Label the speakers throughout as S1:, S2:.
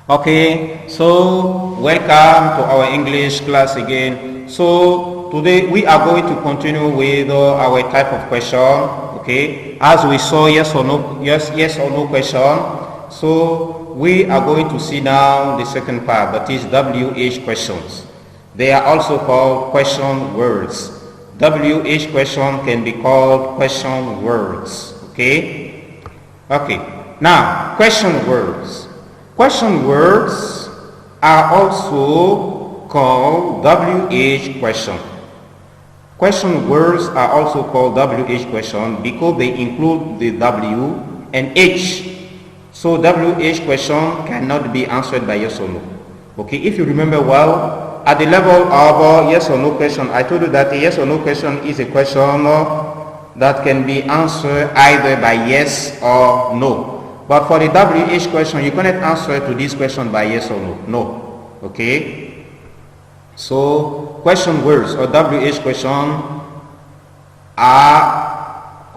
S1: Okay, so welcome to our English class again. So today we are going to continue with our type of question. Okay, as we saw yes or no question. So we are going to see now the second part, that is WH questions. They are also called question words. WH question can be called question words. Okay. Now question words. Question words are also called WH question. Question words are also called WH question because they include the W and H. So WH question cannot be answered by yes or no. Okay, if you remember well, at the level of yes or no question, I told you that a yes or no question is a question that can be answered either by yes or no. But for the WH question, you cannot answer to this question by yes or no. No. Okay? So, question words or WH question are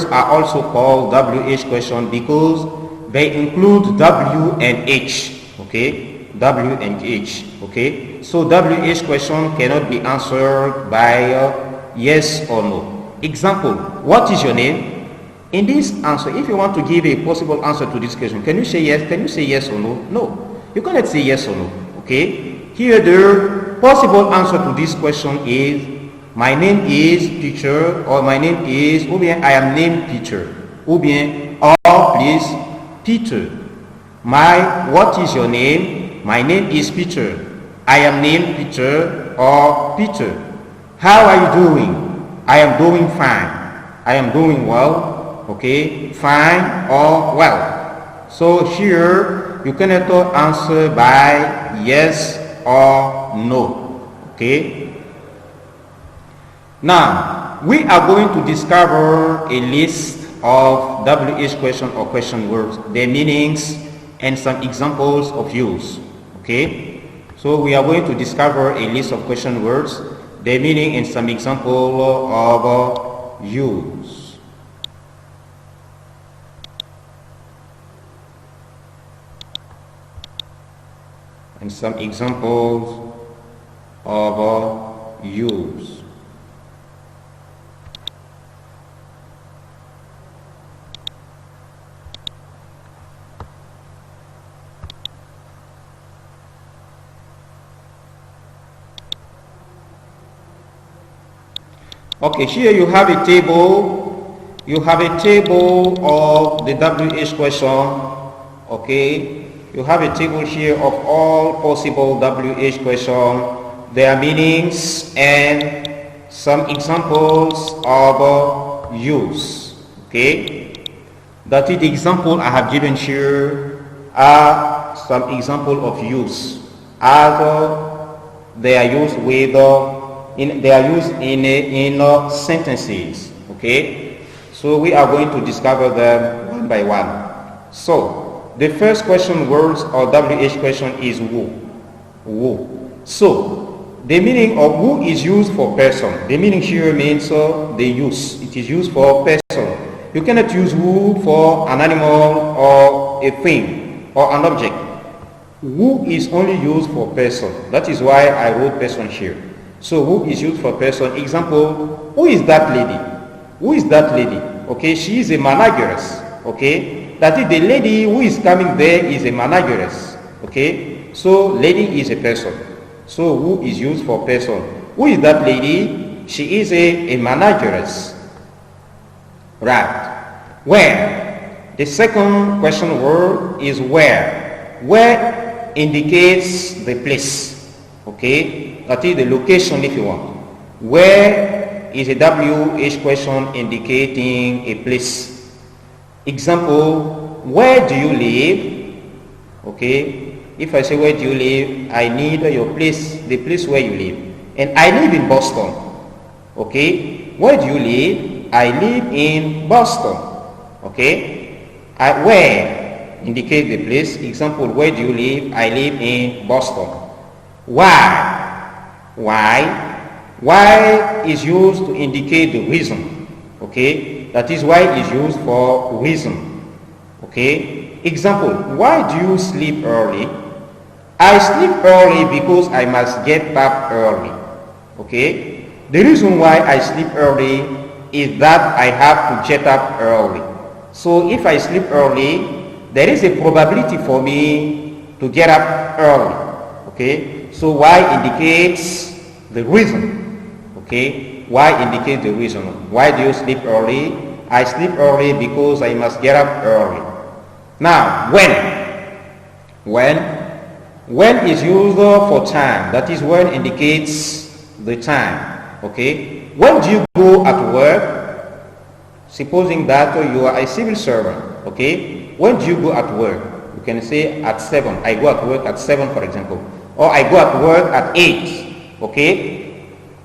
S1: also called WH question because they include W and H. Okay? W and H. Okay? So, WH question cannot be answered by yes or no. Example, what is your name? In this answer, if you want to give a possible answer to this question, can you say yes? Can you say yes or no? No. You cannot say yes or no. Okay? Here the possible answer to this question is my name is teacher, or my name is, ou bien I am named Peter, ou bien or please Peter. What is your name? My name is Peter. I am named Peter or Peter. How are you doing? I am doing fine. I am doing well. Okay, fine or well. So here you cannot answer by yes or no. Okay. Now we are going to discover a list of WH question or question words, their meanings and some examples of use. Okay. So we are going to discover a list of question words, their meaning and some example of use. And some examples of use. Okay, here you have a table. You have a table of the WH question. Okay. You have a table here of all possible WH questions, their meanings, and some examples of use. Okay, that is the example I have given here are some example of use as they are used with in sentences. Okay, so we are going to discover them one by one. So the first question words or WH question is who. Who. So the meaning of who is used for person. The meaning here means the use. It is used for person. You cannot use who for an animal or a thing or an object. Who is only used for person. That is why I wrote person here. So who is used for person. Example, who is that lady? Who is that lady? Okay, she is a manageress. Okay. That is, the lady who is coming there is a manageress. Okay, so lady is a person. So who is used for person. Who is that lady? She is a manageress. Right. Where? The second question word is where. Where indicates the place. Okay, that is the location if you want. Where is a WH question indicating a place. Example, where do you live? Okay, if I say where do you live, I need your place, the place where you live. And I live in Boston. Okay, where do you live? I live in Boston. Okay, where indicate the place. Example, where do you live? I live in Boston. Why? Why is used to indicate the reason. Okay, that is why it is used for reason. Okay, Example, why do you sleep early? I sleep early because I must get up early. Okay? The reason why I sleep early is that I have to get up early. So if I sleep early, there is a probability for me to get up early. Okay? So why indicates the reason. Okay? Why indicates the reason. Why do you sleep early? I sleep early because I must get up early. Now, when? When is used for time. That is when indicates the time. Okay? When do you go at work? Supposing that you are a civil servant. Okay? When do you go at work? You can say at 7. I go at work at 7, for example. Or I go at work at 8. Okay?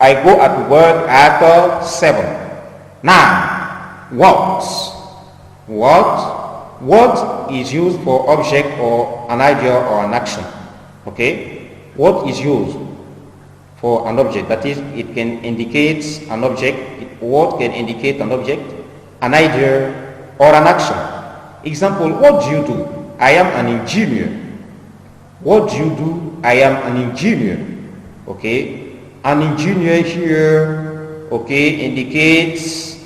S1: I go at work at 7. Now, what is used for object or an idea or an action? Okay? What is used for an object? That is, it can indicate an object. What can indicate an object, an idea, or an action? Example, what do you do? I am an engineer. What do you do? I am an engineer. Okay? An engineer here, okay, indicates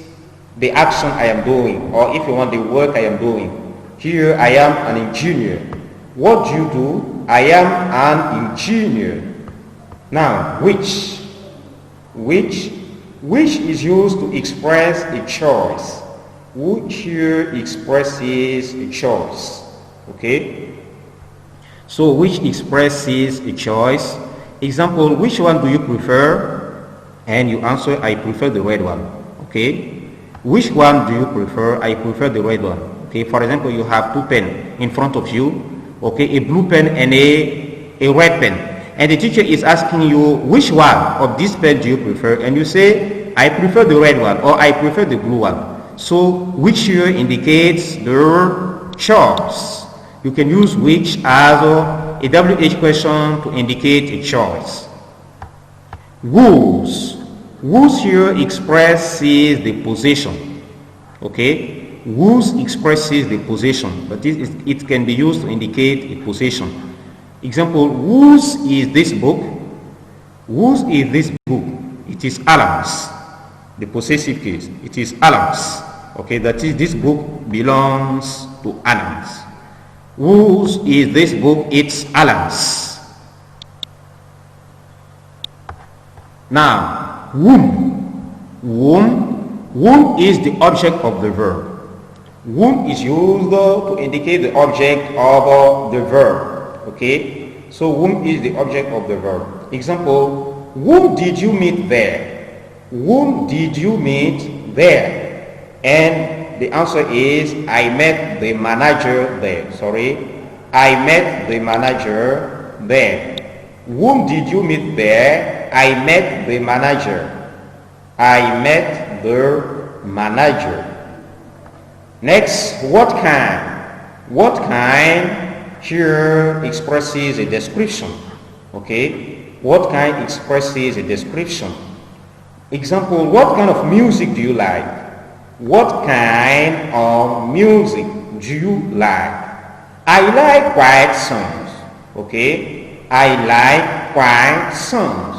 S1: the action I am doing, or if you want, the work I am doing. Here, I am an engineer. What do you do? I am an engineer. Now, which is used to express a choice. Which here expresses a choice. Okay? So, which expresses a choice. Example, which one do you prefer? And you answer, I prefer the red one. Okay? Which one do you prefer? I prefer the red one. Okay, for example, you have two pens in front of you. Okay, a blue pen and a red pen. And the teacher is asking you, which one of these pens do you prefer? And you say, I prefer the red one, or I prefer the blue one. So, which here indicates the choice. You can use which as a WH question to indicate a choice. Whose here expresses the position. Okay? Whose expresses the position, but it can be used to indicate a position. Example, whose is this book? Whose is this book? It is Alan's. The possessive case, it is Alan's. Okay, that is, this book belongs to Alan's. Whose is this book? It's Alan's. Now, whom is the object of the verb. Whom is used to indicate the object of the verb. Okay? So whom is the object of the verb. Example, whom did you meet there? Whom did you meet there? And the answer is, I met the manager there. Sorry. I met the manager there. Whom did you meet there? I met the manager. I met the manager. Next, what kind? What kind here expresses a description. Okay? What kind expresses a description. Example, what kind of music do you like? What kind of music do you like? I like quiet songs. Okay? I like quiet songs.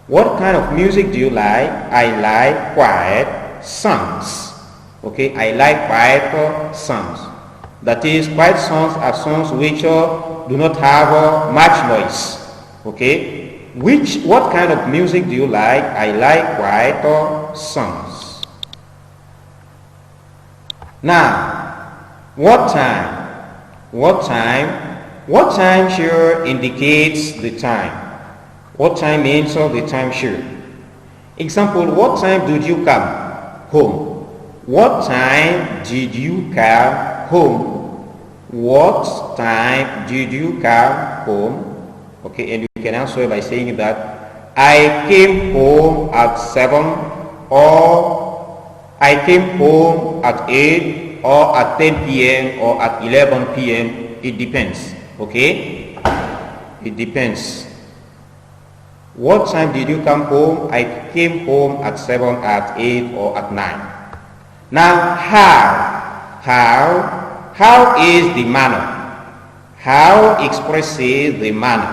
S1: What kind of music do you like? I like quiet songs. Okay, I like quiet songs. That is, quiet songs are songs which do not have much noise. Okay, what kind of music do you like? I like quiet songs. Now, what time? What time here indicates the time. What time means the time here. Example, what time did you come home? What time did you come home? What time did you come home? Okay, and you can answer by saying that I came home at 7, or I came home at 8, or at 10 p.m. or at 11 p.m. It depends. Okay? It depends. What time did you come home? I came home at 7, at 8, or at 9. Now, how How is the manner? How expresses the manner?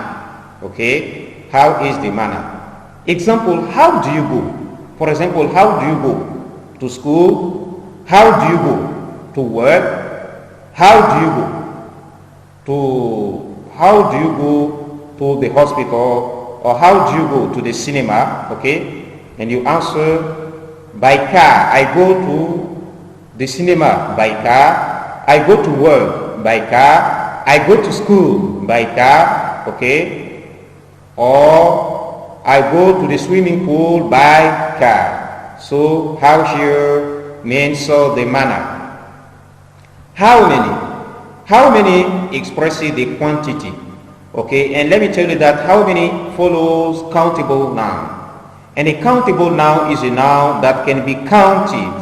S1: Okay, how is the manner? Example, how do you go? For example, how do you go to school? How do you go to work? How do you go to the hospital? Or how do you go to the cinema? Okay, and you answer by car. I go to the cinema by car. I go to work by car. I go to school by car. Okay, or I go to the swimming pool by car. So how here means the manner. How many expresses the quantity. Okay, and let me tell you that how many follows countable noun. And a countable noun is a noun that can be counted.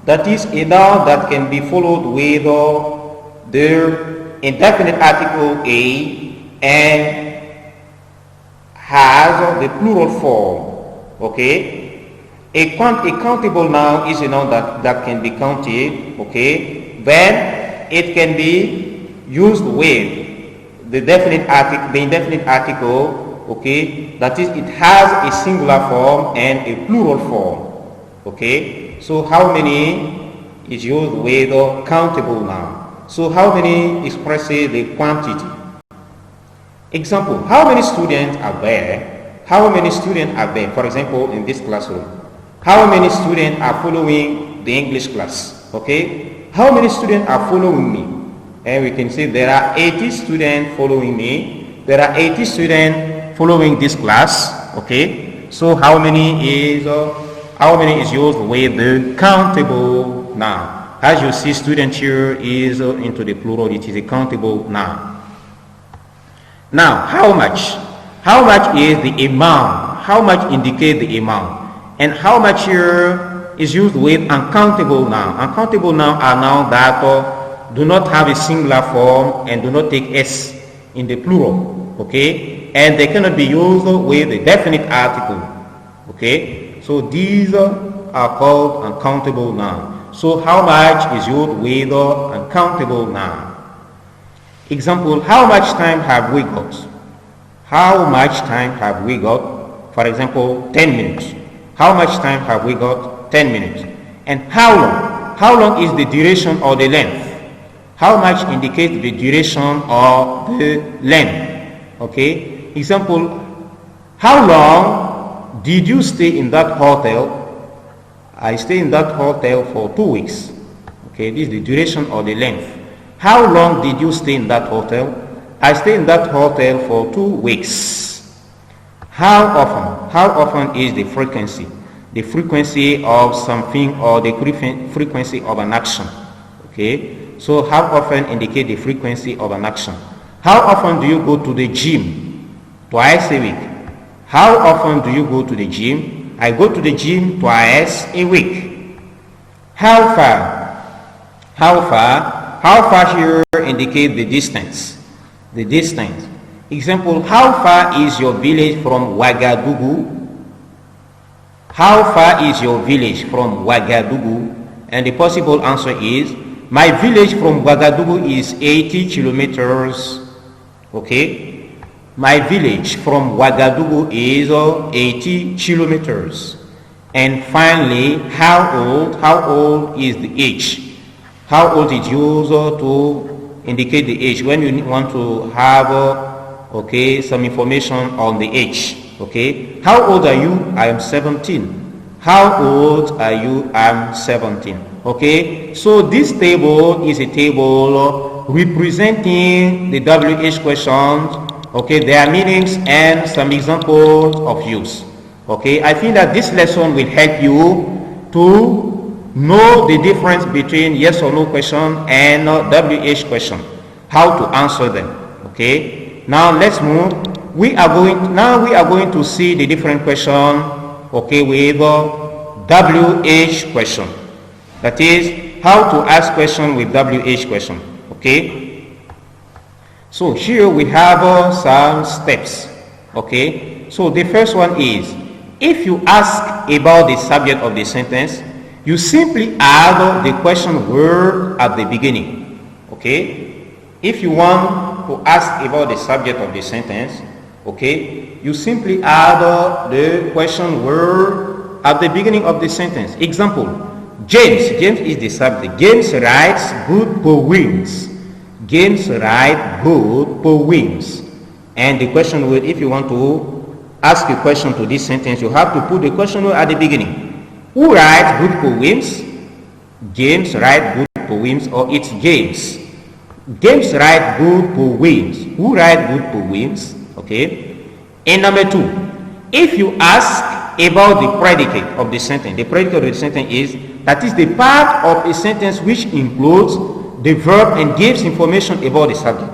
S1: That is a noun that can be followed with the indefinite article a and has the plural form. Okay, a countable noun is a noun that can be counted. Okay, then it can be used with the indefinite article. Okay, that is, it has a singular form and a plural form. Okay, so how many is used with a countable noun. So how many expresses the quantity. Example, how many students are there? How many students are there? For example, in this classroom, how many students are following the English class? Okay, how many students are following me? And we can say there are 80 students following me. There are 80 students following this class. Okay, so how many is used with the countable noun. As you see, student here is into the plural. It is a countable noun. Now, how much? How much is the amount? How much indicates the amount? And how much here is used with uncountable noun. Uncountable noun are nouns that do not have a singular form and do not take s in the plural. Okay, and they cannot be used with a definite article. Okay, so these are called uncountable nouns. So how much is used with uncountable noun. Example, how much time have we got? How much time have we got? For example, 10 minutes. How much time have we got? 10 minutes. And how long? How long is the duration or the length? How much indicates the duration or the length? Okay. Example, how long did you stay in that hotel? I stayed in that hotel for 2 weeks. Okay, this is the duration or the length. How long did you stay in that hotel? I stayed in that hotel for 2 weeks. How often? How often is the frequency? The frequency of something or the frequency of an action. Okay, so how often indicate the frequency of an action. How often do you go to the gym? Twice a week. How often do you go to the gym? I go to the gym twice a week. How far? How far? How far here indicate the distance. The distance. Example, how far is your village from Ouagadougou? How far is your village from Ouagadougou? And the possible answer is, my village from Ouagadougou is 80 kilometers. Okay? My village from Ouagadougou is 80 kilometers. And finally, how old is the age? How old is used to indicate the age when you want to have some information on the age. Okay, how old are you? I am 17. How old are you? I am 17. Okay, so this table is a table representing the WH questions. Okay, their meanings and some examples of use. Okay, I think that this lesson will help you to know the difference between yes or no question and WH question, how to answer them. Okay, now let's move. We are going to see the different question. Okay, with WH question. That is how to ask question with WH question. Okay. So here we have some steps. Okay, so the first one is, if you ask about the subject of the sentence, you simply add the question word at the beginning. Okay, if you want to ask about the subject of the sentence, okay, you simply add the question word at the beginning of the sentence. Example, James is the subject. James writes good poems. James writes good poems. And the question word, if you want to ask a question to this sentence, you have to put the question word at the beginning. Who writes good poems? James writes good poems, or it's James. James writes good poems. Who writes good poems? Okay. And number two, if you ask about the predicate of the sentence, the predicate of the sentence is, that is the part of a sentence which includes the verb and gives information about the subject.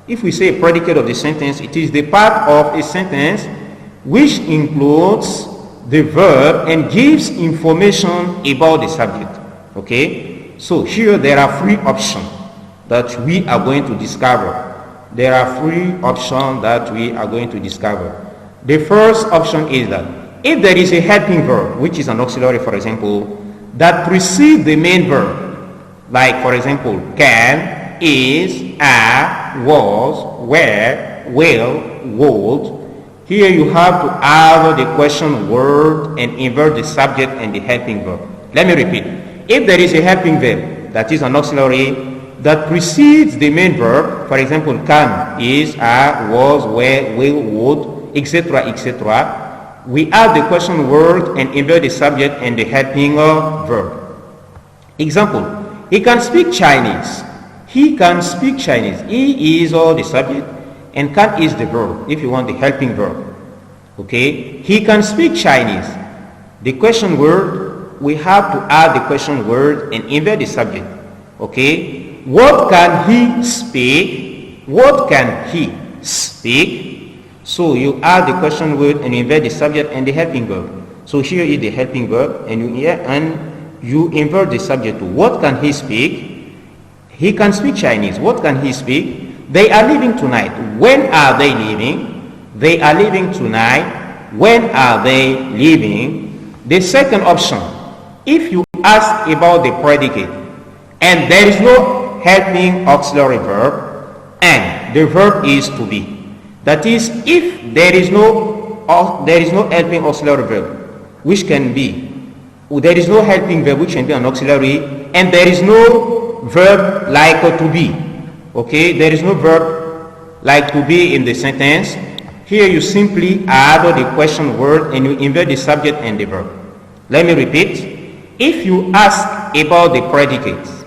S1: If we say predicate of the sentence, it is the part of a sentence which includes the verb and gives information about the subject. Okay, so here there are three options that we are going to discover. There are three options that we are going to discover. The first option is that if there is a helping verb, which is an auxiliary, for example, that precedes the main verb, like for example, can, is, are, was, were, will, would, here you have to add the question word and invert the subject and the helping verb. Let me repeat. If there is a helping verb, that is an auxiliary, that precedes the main verb, for example, can, is, are, was, were, will, would, etc., etc., we add the question word and invert the subject and the helping verb. Example, he can speak Chinese. He can speak Chinese. He is the subject and can is the verb, if you want the helping verb. Okay, he can speak Chinese. The question word, we have to add the question word and invert the subject. Okay, what can he speak? What can he speak? So you add the question word and invert the subject and the helping verb. So here is the helping verb, and you invert the subject to what can he speak? He can speak Chinese. What can he speak? They are leaving tonight. When are they leaving? They are leaving tonight. When are they leaving? The second option, if you ask about the predicate and there is no helping auxiliary verb and the verb is to be, that is, if there is no helping auxiliary verb which can be, there is no helping verb which can be an auxiliary, and there is no verb like to be, okay, there is no verb like to be in the sentence, here you simply add the question word and you invert the subject and the verb. Let me repeat. If you ask about the predicates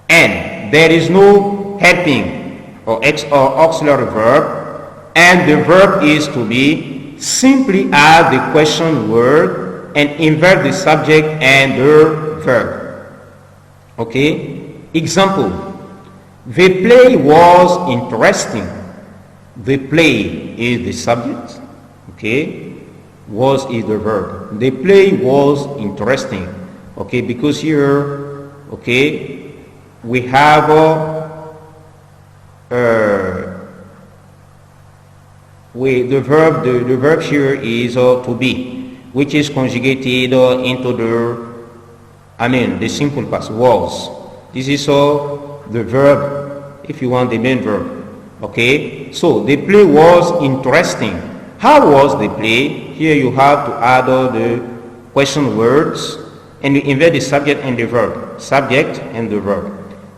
S1: and there is no helping or auxiliary verb and the verb is to be, simply add the question word and invert the subject and the verb. Okay, example, the play was interesting. The play is the subject, okay, was is the verb. The play was interesting, okay, because here, okay, we have the verb here is to be, which is conjugated into the simple past, was. This is the verb, if you want the main verb. Okay, so the play was interesting. How was the play? Here you have to add the question words and you invert the subject and the verb. Subject and the verb.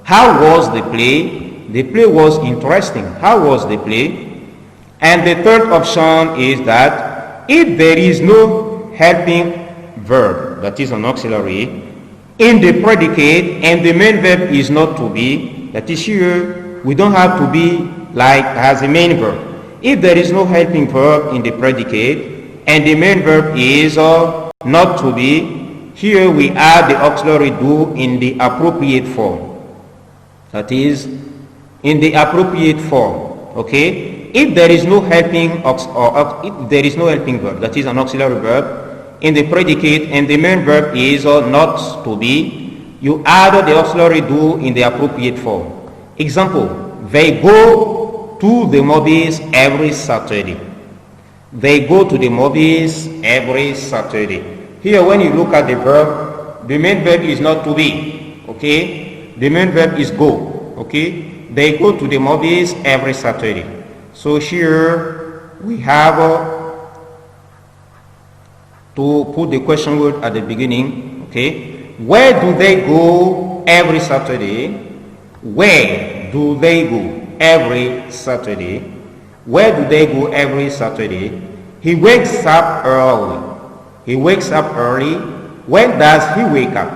S1: How was the play? The play was interesting. How was the play? And the third option is that if there is no helping verb, that is an auxiliary, in the predicate and the main verb is not to be, that is here, we don't have to be like as a main verb. If there is no helping verb in the predicate and the main verb is not to be, here we add the auxiliary do in the appropriate form. That is, in the appropriate form. Okay, if there is no helping if there is no helping verb, that is an auxiliary verb in the predicate and the main verb is not to be, you add the auxiliary do in the appropriate form. Example, they go to the movies every Saturday. They go to the movies every Saturday. Here when you look at the verb, the main verb is not to be, okay, the main verb is go. okay, they go to the movies every Saturday. So here we have to put the question word at the beginning, okay. Where do they go every Saturday? Where do they go every Saturday? Where do they go every Saturday? He wakes up early. He wakes up early. When does he wake up?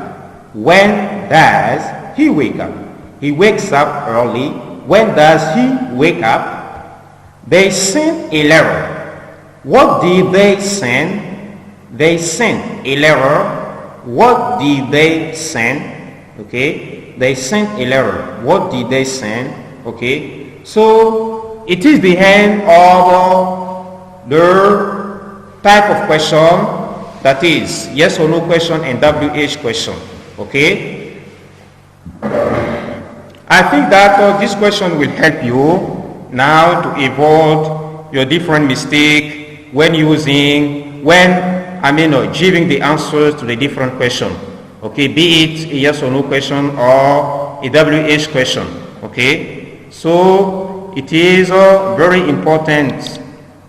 S1: When does he wake up? He wakes up early. When does he wake up? They sent a letter. What did they send? They sent a letter. What did they send? Okay. They sent a letter. What did they send? Okay. So it is the end of the type of question, that is yes or no question and WH question. Okay. I think that this question will help you now to avoid your different mistake when giving the answers to the different question. Okay, be it a yes or no question or a WH question. Okay, so it is very important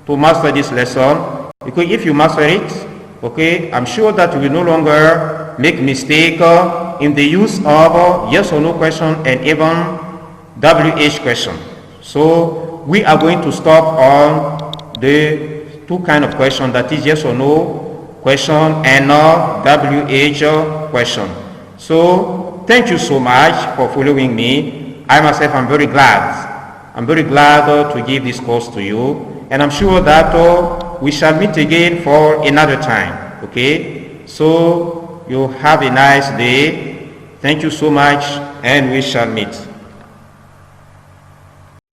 S1: to master this lesson, because if you master it, okay, I'm sure that you will no longer make mistake in the use of yes or no question and even WH question. So we are going to stop on the two kind of question, that is yes or no question and WH question. So thank you so much for following me. I myself am very glad. I'm very glad to give this course to you, and I'm sure that we shall meet again for another time. Okay, so you have a nice day. Thank you so much, and we shall meet.